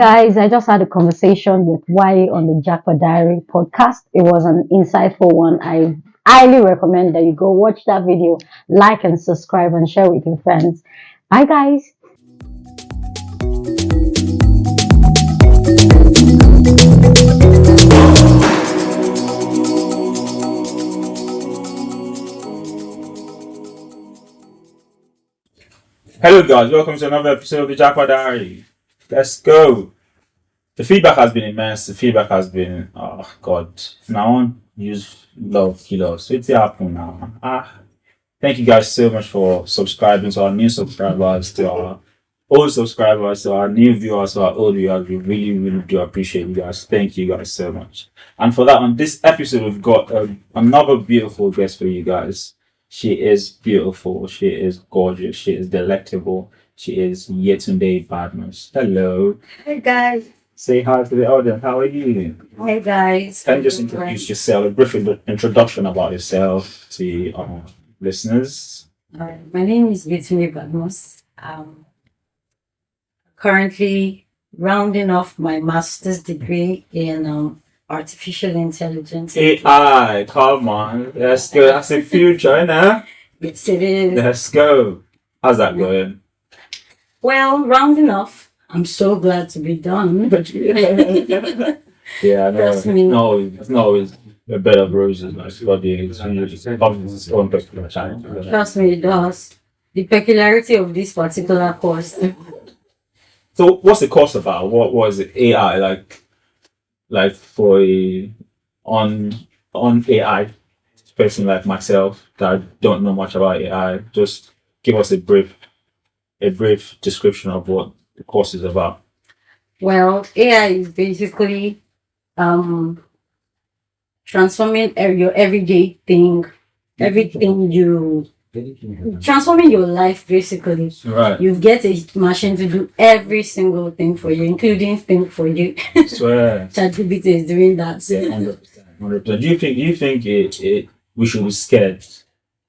Guys, I just had a conversation with Waye on the Jackpot Diary podcast. It was an insightful one. I highly recommend that you go watch that video, like and subscribe, and share with your friends. Bye, guys. Hello guys, welcome to another episode of the Jackpot Diary. Let's go. The feedback has been immense. The feedback has been, oh god. Now on use love kilos. So it's happening now. Thank you guys so much for subscribing to our new subscribers, to our old subscribers, to our new viewers, to our old viewers. We really, really do appreciate you guys. Thank you guys so much. And for that, on this episode, we've got another beautiful guest for you guys. She is beautiful. She is gorgeous. She is delectable. She is Yetunde Badmus. Hello. Hey guys. Say hi to the audience. How are you? Hey guys. Can you just introduce yourself, a brief introduction about yourself to our listeners? My name is Yetunde Badmus. Currently rounding off my master's degree in artificial intelligence. AI, come on. Let's go. That's the future, innit? Yes, it is. Let's go. How's that going? Well, rounding off. I'm so glad to be done. Yeah, I know. Trust me. It's not always a bed of roses. Like, it's got its own particular challenge. Trust me, it does. The peculiarity of this particular course. So, what's the course about? What was it? AI like for on AI person like myself that don't know much about AI? Just give us a brief description of what the course is about. Well, AI is basically transforming your everyday thing, everything you transforming your life basically. Right. You get a machine to do every single thing for you, including think for you. Swear. ChatGPT is doing that. Yeah, 100%. Do you think we should be scared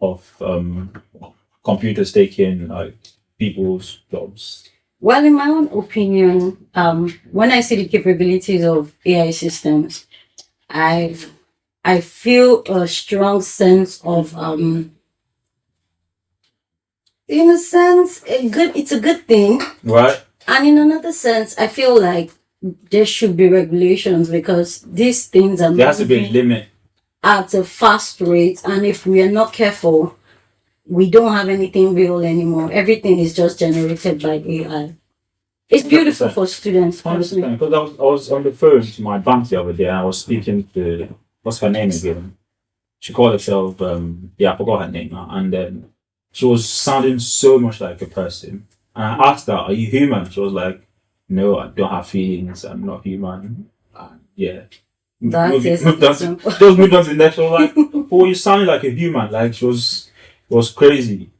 of computers taking like people's jobs? Well, in my own opinion, when I see the capabilities of AI systems, I feel a strong sense of in a sense, it's a good thing. Right. And in another sense, I feel like there should be regulations because these things are There has to be a limit. at a fast rate. And if we are not careful, we don't have anything real anymore. Everything is just generated by AI. It's beautiful 100%. for students, personally. Because I was on the phone to my bank the other day and I was speaking to, what's her name again? She called herself, I forgot her name now. And then she was sounding so much like a person. And I asked her, are you human? She was like, no, I don't have feelings. I'm not human. And yeah. That is moved on simple. just moved on to the next one. Like, oh, you sounded like a human. Like, it was crazy.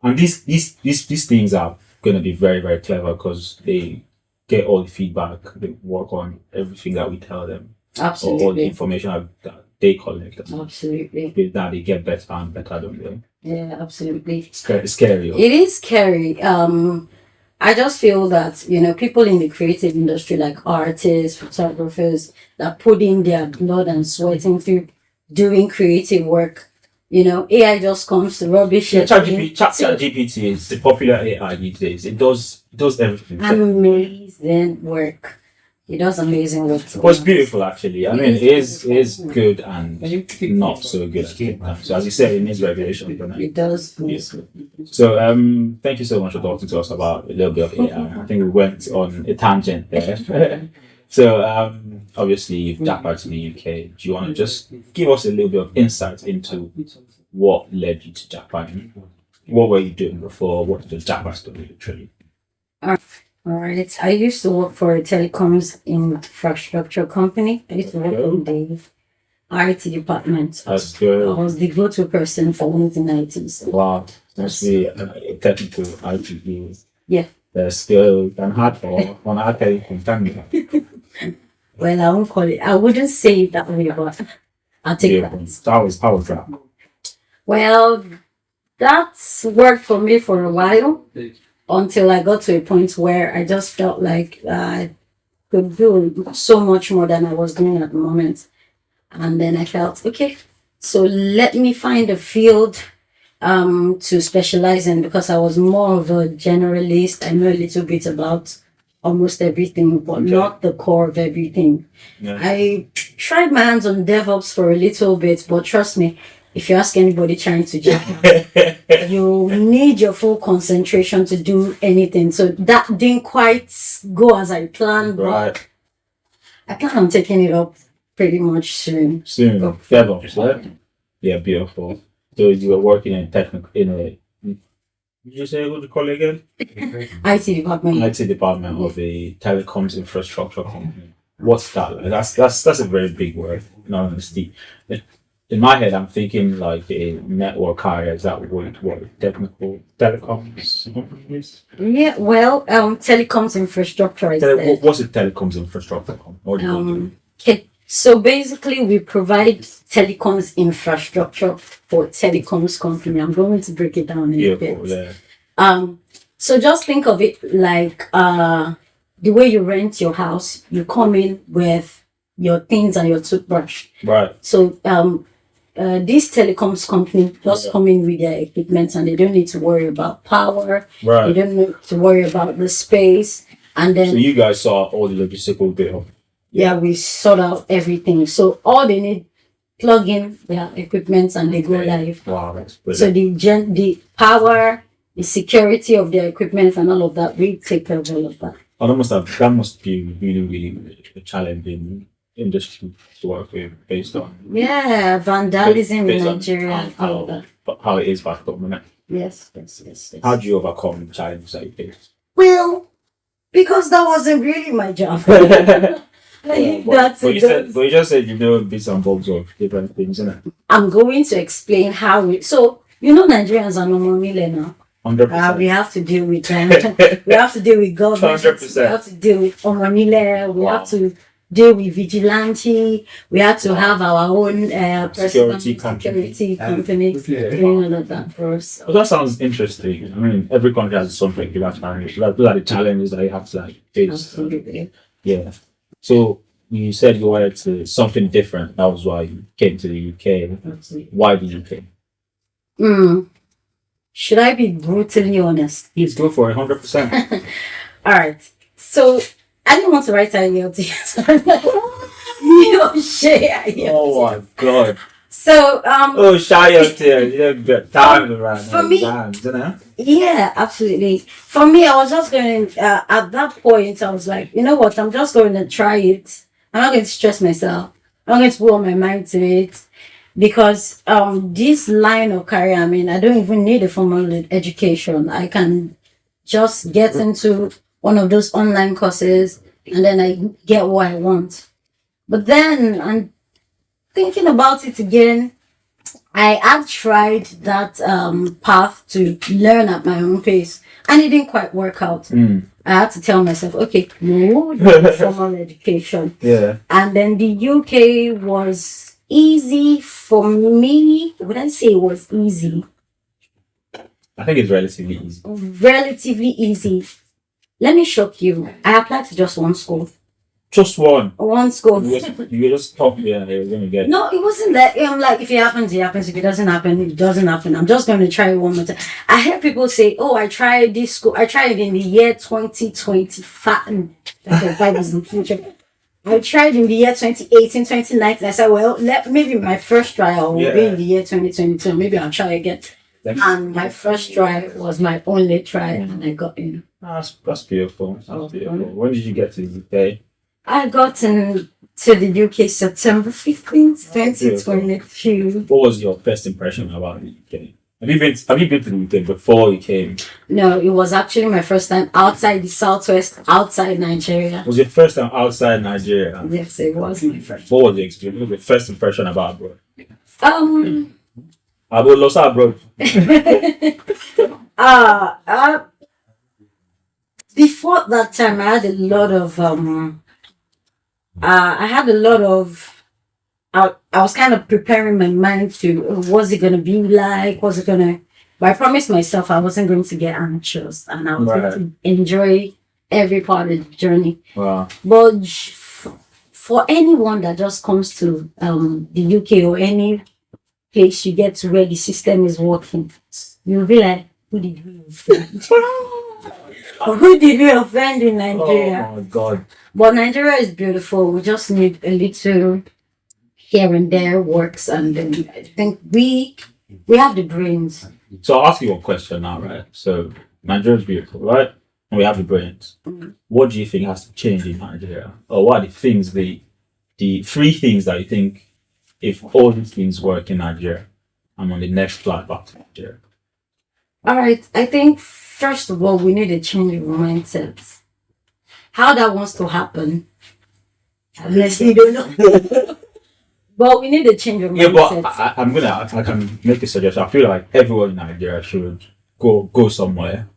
And these things are going to be very, very clever because they get all the feedback. They work on everything that we tell them. Or all the Absolutely. information that they collect. Absolutely. With that, they get better and better, don't they? Yeah, absolutely. It's scary. It is scary. I just feel that, people in the creative industry, like artists, photographers, that put in their blood and sweat into doing creative work, AI just comes to rubbish Yeah, it. ChatGPT is the popular AI these days. It does everything. Amazing work. It does amazing work. Well, it's beautiful actually. I mean, it is good and not so good at the same time. So as you said, it needs regulation. It does. So thank you so much for talking to us about a little bit of AI. I think we went on a tangent there. So obviously you've jackpot in the UK. Do you want to just give us a little bit of insight into what led you to jackpotting? What were you doing before? What did the jackpot story literally? All right. I used to work for a Telecoms Infrastructure company. I used to work in the IT department. That's good. I was the go-to person for anything IT. So Wow, that's the technical IT. Yeah. They're skilled and hardcore on our technical. well, I won't call it. I wouldn't say it that way, but I'll take Yeah, that. how was that? Well, that's worked for me for a while until I got to a point where I just felt like could do so much more than I was doing at the moment. And then I felt, okay, so let me find a field to specialize in, because I was more of a generalist. I know a little bit about almost everything, but not the core of everything. Yeah. I tried my hands on DevOps for a little bit, but trust me, if you ask anybody trying to jump, you need your full concentration to do anything. So that didn't quite go as I planned, Right. but I plan on taking it up pretty much soon. Soon. DevOps, right? Yeah, beautiful. So you were working in did you say what you call it again? IT department. IT department of a telecoms infrastructure company. What's that? Like? That's a very big word, in all honesty. In my head, I'm thinking like a network carrier. Is that what technical telecoms companies? Yeah, well, telecoms infrastructure is there. What's a telecoms infrastructure company? What do you do? Okay, so basically we provide telecoms infrastructure for telecoms company. I'm going to break it down in a bit. Yeah. So just think of it like the way you rent your house. You come in with your things and your toothbrush. Right. So these telecoms company just come in with their equipment, and they don't need to worry about power. Right. They don't need to worry about the space. And then So you guys saw all the logistical bit of. yeah, we sort out everything. So all they need, plug in their equipment and they go live. Wow, that's So brilliant. the power, the security of their equipment and all of that, we take care of all of that. Oh, that must be really, really a challenging industry to work with based on Yeah, vandalism in based on Nigeria, all of that. how it is back home, innit? Yes. How do you overcome the challenges that you face? Well, because that wasn't really my job. But you just said you know bits and bobs of different things, innit? I'm going to explain how we. So you know, Nigerians are normal now. 100%. We have to deal with them. We have to deal with government. 100%. We have to deal with Omamile. We Wow. have to deal with vigilante. We have to have our own Security security company Yeah. doing all of that for us. Well, that sounds interesting. I mean, every country has its own regular challenges. Those are the challenges that you have to like face. Absolutely. Yeah. So you said you wanted to something different. That was why you came to the UK. Absolutely. Why the UK? Should I be brutally honest? Please go for it, 100%. All right. So I didn't want to write IELTS. You share IELTS. Oh my god. So Oh, shy out there. You don't get time around for me- exams, you know? yeah, absolutely. For me, I was just going at that point, I was like, you know what, I'm just going to try it. I'm not going to stress myself. I'm not going to put all my mind to it. Because this line of career, I mean, I don't even need a formal education. I can just get into one of those online courses and then I get what I want. But then I'm thinking about it again. I had tried that path to learn at my own pace, and it didn't quite work out. I had to tell myself, okay, no formal education. Yeah. And then the UK was easy for me. Would I say it was easy? I think it's relatively easy. Relatively easy. Let me shock you. I applied to just one school. Just one. One school. You just talk yeah, you're gonna get No, it wasn't that. I'm like, if it happens, it happens. If it doesn't happen, it doesn't happen. I'm just going to try it one more time. I hear people say, oh, I tried this school. I tried it in the year 2025. That is in the future. I tried in the year 2018, 2019. I said, well, maybe my first trial will be in the year 2022. Maybe I'll try again. And my first try was my only try, and I got in. That's beautiful. That's beautiful. When did you get to the UK? I got into the UK September 15th, 2022. What was your first impression about the UK? Have you been to the UK before you came? No, it was actually my first time outside the southwest, outside Nigeria. Was your first time outside Nigeria? Yes, it was. What was the experience? What was your first impression about abroad? I would love abroad. Before that time, I had a lot of I was kind of preparing my mind to what's it gonna be like, but I promised myself I wasn't going to get anxious and I was going to enjoy every part of the journey. Wow. But for anyone that just comes to the UK or any place you get to where the system is working, you'll be like, who did we offend? Or who did we offend in Nigeria? Oh my God. But Nigeria is beautiful. We just need a little here and there works, and then I think we have the brains. So I'll ask you one question now, right? So Nigeria's beautiful, right? And we have the brains. What do you think has to change in Nigeria? Or what are the things, the three things that you think, if all these things work in Nigeria, I'm on the next flight back to Nigeria? All right. I think first of all, we need a change of mindset. How that wants to happen, I honestly don't know. But we need a change of mindset. But I can make a suggestion. I feel like everyone in Nigeria should go somewhere,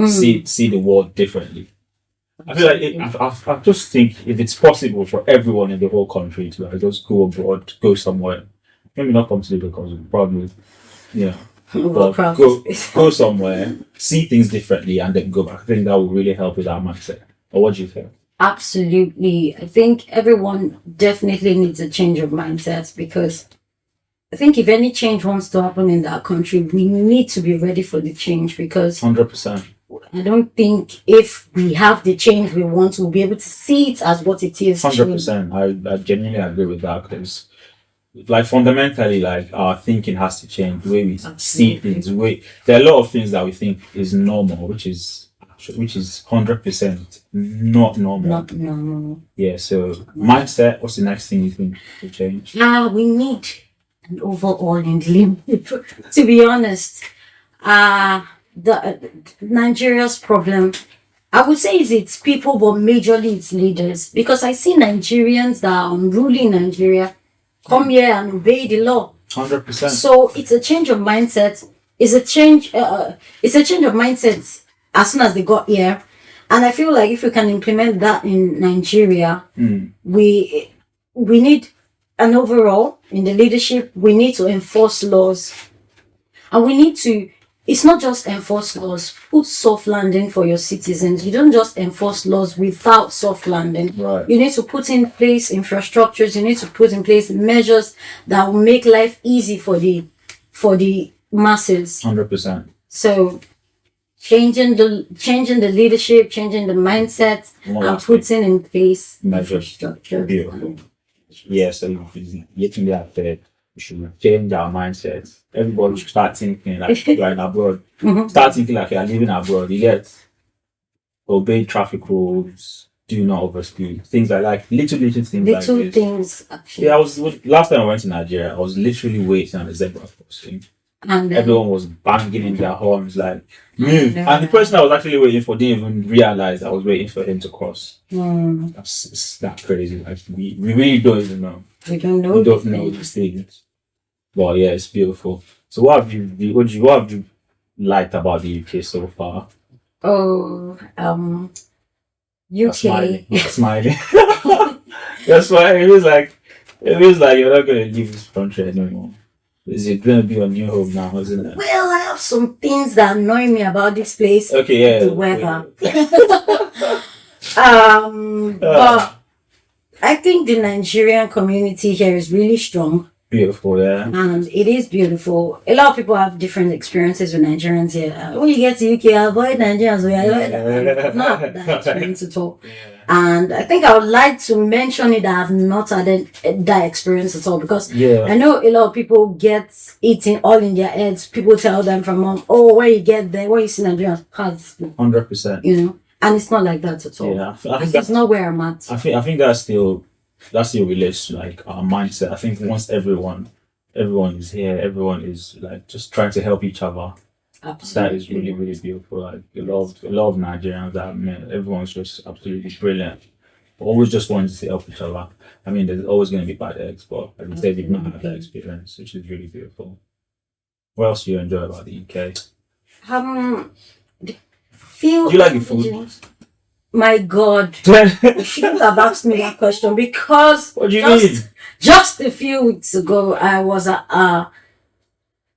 see the world differently. I feel like I just think if it's possible for everyone in the whole country to like just go abroad, go somewhere, maybe not come to the because probably, yeah. But go somewhere, see things differently, and then go back. I think that would really help with our mindset. Or what do you think? Absolutely. I think everyone definitely needs a change of mindset, because I think if any change wants to happen in that country, we need to be ready for the change, because 100%. I don't think if we have the change we want, we'll be able to see it as what it is. 100%. I genuinely agree with that, because like fundamentally, like our thinking has to change, the way we see things. There are a lot of things that we think is normal, which is 100% not normal. Not normal. Yeah. So mindset. What's the next thing you think will change? We need an overall in the leadership. To be honest, the Nigeria's problem, I would say, is its people, but majorly its leaders. Because I see Nigerians that are unruly in Nigeria come here and obey the law. 100%. So it's a change of mindset. It's a change of mindset as soon as they got here. And I feel like if we can implement that in Nigeria, we need an overall in the leadership. We need to enforce laws. And we need to, it's not just enforce laws, put soft landing for your citizens. You don't just enforce laws without soft landing. Right. You need to put in place infrastructures. You need to put in place measures that will make life easy for the masses. 100%. So changing the leadership, changing the mindset, and putting in place infrastructure. Yeah, so Yetunde out there, we should change our mindset. Everybody should start thinking like you're in abroad. Start thinking like you're living abroad. You get obey traffic rules, do not overspeed, things like little things like this. Little things, actually. Yeah, last time I went to Nigeria, I was literally waiting on the zebra crossing. And everyone was banging in their horns like move. And the person I was actually waiting for didn't even realize I was waiting for him to cross. It's that crazy. Like we really don't even know. We don't know. We don't know these things. But yeah, it's beautiful. So what have you liked about the UK so far? Oh, UK. You're smiling. That's why it feels like you're not gonna leave this country anymore. Is it going to be your new home now, isn't it? Well, I have some things that annoy me about this place. Okay, yeah. The weather. But I think the Nigerian community here is really strong. Beautiful, yeah. And it is beautiful. A lot of people have different experiences with Nigerians here. When you get to UK, avoid Nigerians. I've not had that experience at all. Yeah. And I think I would like to mention it that I have not had that experience at all, because I know a lot of people get it all in their heads. People tell them from home, oh, when you get there, when you see Nigerians, 100%. You know, and it's not like that at all. Yeah, I think that's not where I'm at. I think that still relates to like our mindset. I think once everyone is here, everyone is like just trying to help each other. Absolutely. That is really, really beautiful. Like a lot of Nigerians that I've met, everyone's just absolutely brilliant. Always just wanting to help each other. I mean, there's always going to be bad eggs, but like you said, you've not had that experience, which is really beautiful. What else do you enjoy about the UK? Do you like the food? My God, you shouldn't have asked me that question, because what do you mean? Just a few weeks ago, I was at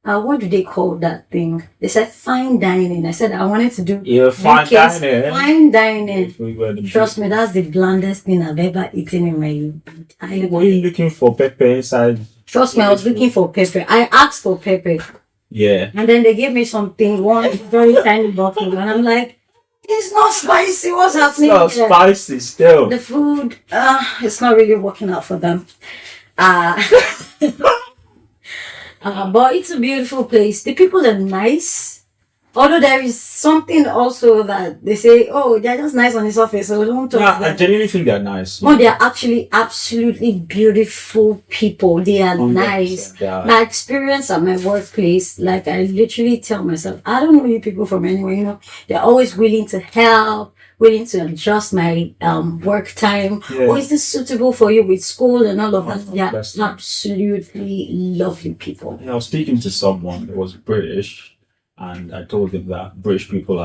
what do they call that thing? They said fine dining. I said I wanted to do Fine UK's dining. fine dining. If we were the Trust me, that's the blandest thing I've ever eaten in my entire Were you looking for pepper inside? Trust me, I was looking for pepper. I asked for pepper. Yeah. And then they gave me something, one very tiny bottle. And I'm like, it's not spicy. What's happening It's not here? spicy still. The food, it's not really working out for them. But it's a beautiful place. The people are nice. Although there is something also that they say, oh, they're just nice on the surface, so don't talk Yeah, to I them. genuinely think they're nice. No, they're actually absolutely beautiful people. They are 100%, nice. they are. My experience at my workplace, like I literally tell myself, I don't know you people from anywhere, you know, they're always willing to help, willing to adjust my work time. Yeah. Oh, is this suitable for you with school and all of that? They're That's- absolutely lovely people. I was speaking to someone that was British, and I told him that British people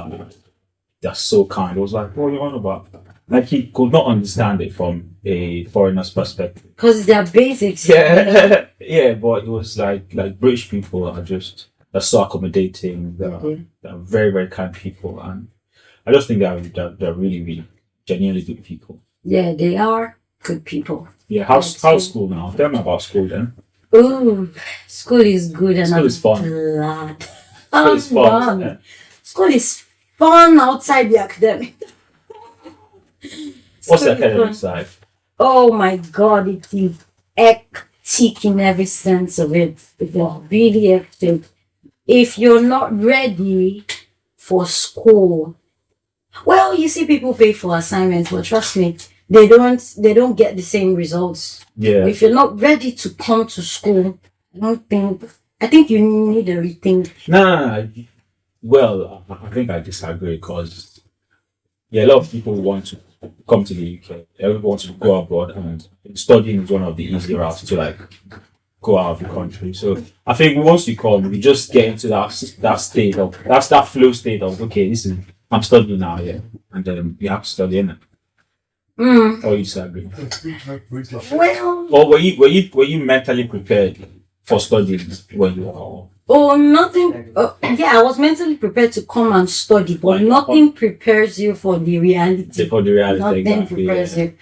they're so kind. I was like, what are you on about? Like, he could not understand it from a foreigner's perspective. Because they're basics. Yeah, yeah, but it was like British people are just, they're so accommodating. They're very, very kind people, and I just think they're really, really genuinely good people. Yeah, they are good people. Yeah, how's school now? Tell me about school then. Ooh, school is good and School is fun. glad. School is fun. Wow. School is fun outside the academic. What's the School is academic fun. side? Oh my god, it is hectic in every sense of it. It is really hectic. If you're not ready for school, well, you see people pay for assignments, but trust me, they don't get the same results. Yeah. If you're not ready to come to school, I think you need a rethink. No. Well, I think I disagree because, yeah, a lot of people want to come to the UK. Everyone wants to go abroad, and studying is one of the easy routes to like go out of the country. So I think once you come, you just get into that state of that flow state of okay, I'm studying now, yeah, and then you have to study in it. Or you disagree? Well, Or were you mentally prepared for studying when you were? nothing. Yeah, I was mentally prepared to come and study, but nothing prepares you for the reality. For the reality, Nothing exactly. prepares Yeah. you.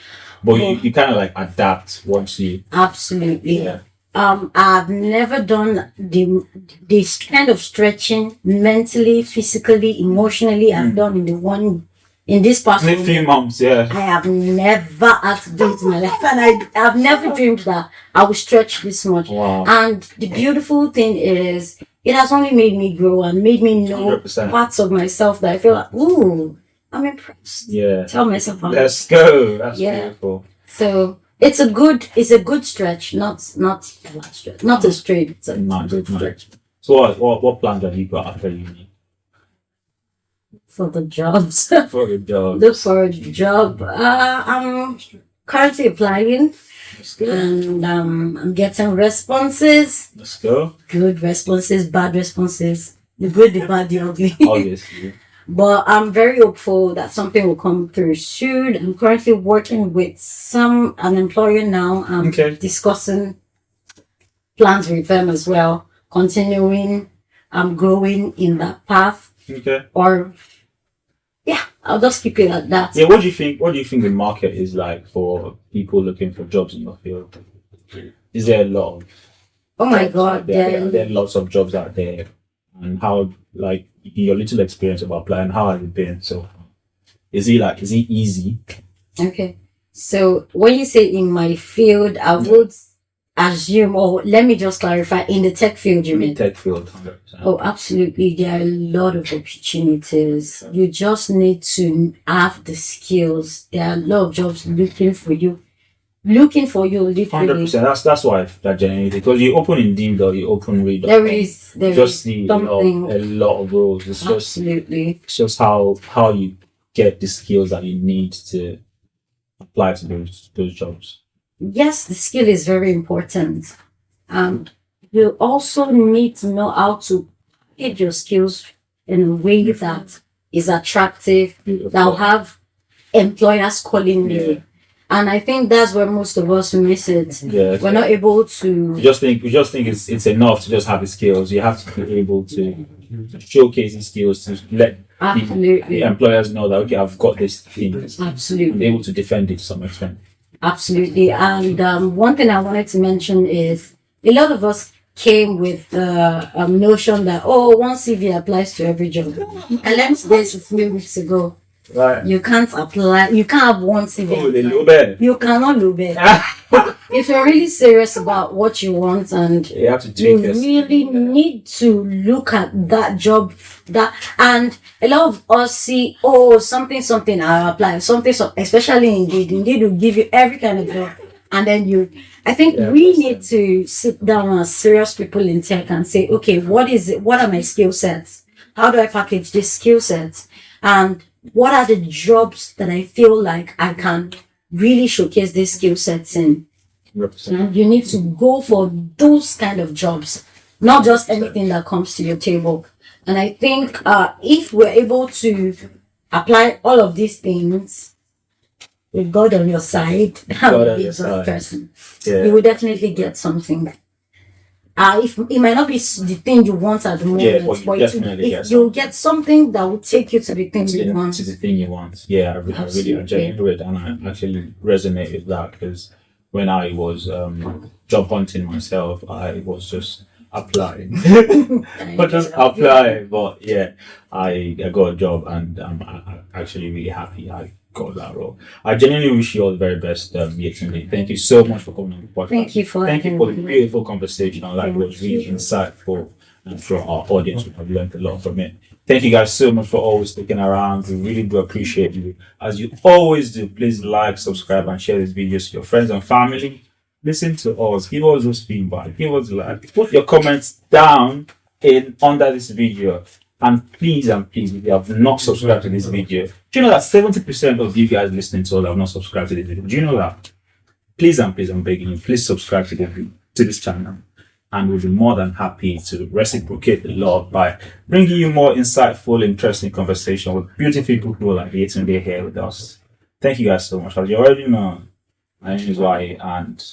But you kind of like adapt once you. Absolutely. Yeah. I've never done this kind of stretching mentally, physically, emotionally. I've done in this past In a few months, yeah. I have never had to do it in my life, and I've never dreamed that I would stretch this much. Wow. And the beautiful thing is, it has only made me grow and made me know 100%. parts of myself that I feel like, ooh, I'm impressed. Yeah. Tell myself I'm Let's go. That's Yeah. beautiful. So it's a good stretch, not a flat stretch, not a straight. It's a Nice, good nice. stretch So what plans have you got after uni? for the jobs. For a job. Look for a job. I'm currently applying, Let's go. and I'm getting responses. Let's go. Good responses, bad responses. The good, the bad, the ugly. Obviously. But I'm very hopeful that something will come through soon. I'm currently working with an employer now. I'm Okay. discussing plans with them as well. Continuing, I'm growing in that path. Okay. Or, yeah, I'll just keep it at that. Yeah. What do you think? What do you think the market is like for people looking for jobs in your field? Is there a lot of Oh my jobs God, out there? There are lots of jobs out there, and how like your little experience about applying? How has it been? So, is it easy? Okay. So when you say in my field, I would assume, or let me just clarify, in the tech field, you In the mean? tech field, 100%. Oh, absolutely. There are a lot of opportunities. You just need to have the skills. There are a lot of jobs looking for you. Literally. 100%. That's why that genuinely, because you open Indeed or you open Read. There is just see something. a lot of roles. Absolutely. It's just how you get the skills that you need to apply to those jobs. Yes, the skill is very important. You also need to know how to package your skills in a way that is attractive, that will have employers calling you. And I think that's where most of us miss it. Yeah. We're not able to. We just think it's enough to just have the skills. You have to be able to showcase the skills to let the employers know that okay, I've got this thing. Absolutely. And be able to defend it to some extent. Absolutely. And one thing I wanted to mention is a lot of us came with the notion that, oh, one CV applies to every job. I learned this a few weeks ago. Right. You can't apply, you can't have one CV. Oh, the low bed. You cannot do it. If you're really serious about what you want and You have to you tweak this. really need to look at that job, and a lot of us see, oh, something I apply, something, especially Indeed will give you every kind of job. And then I think we need to sit down as serious people in tech and say, okay, what is it? What are my skill sets? How do I package these skill sets? And what are the jobs that I feel like I can really showcase these skill sets in? You need to go for those kind of jobs, not just anything that comes to your table. And I think if we're able to apply all of these things with God on your side, and be a good person, you will definitely get something. If it might not be the thing you want at the moment, but you'll get something that will take you to the thing you want. To the thing you want. Yeah, I really enjoy it, and I actually resonate with that because when I was job hunting myself, I was just applying, but just applying. But yeah, I got a job, and I'm actually really happy I got that role. I genuinely wish you all the very best, Yetunde. Thank you so much for coming on the podcast. Thank you for the beautiful conversation. Like it was really insightful, and for our audience, we have learned a lot from it. Thank you guys so much for always sticking around. We really do appreciate you. As you always do, please like, subscribe, and share this video to your friends and family. Listen to us. Give us those feedback. Give us like. Put your comments down under this video. And please, if you have not subscribed to this video, do you know that 70% of you guys listening to us have not subscribed to this video? Do you know that? Please, I'm begging you, please subscribe to this channel. And we'll be more than happy to reciprocate the love by bringing you more insightful, interesting conversation with beautiful people like Yetunde here with us. Thank you guys so much. As you already know, my name is Waye and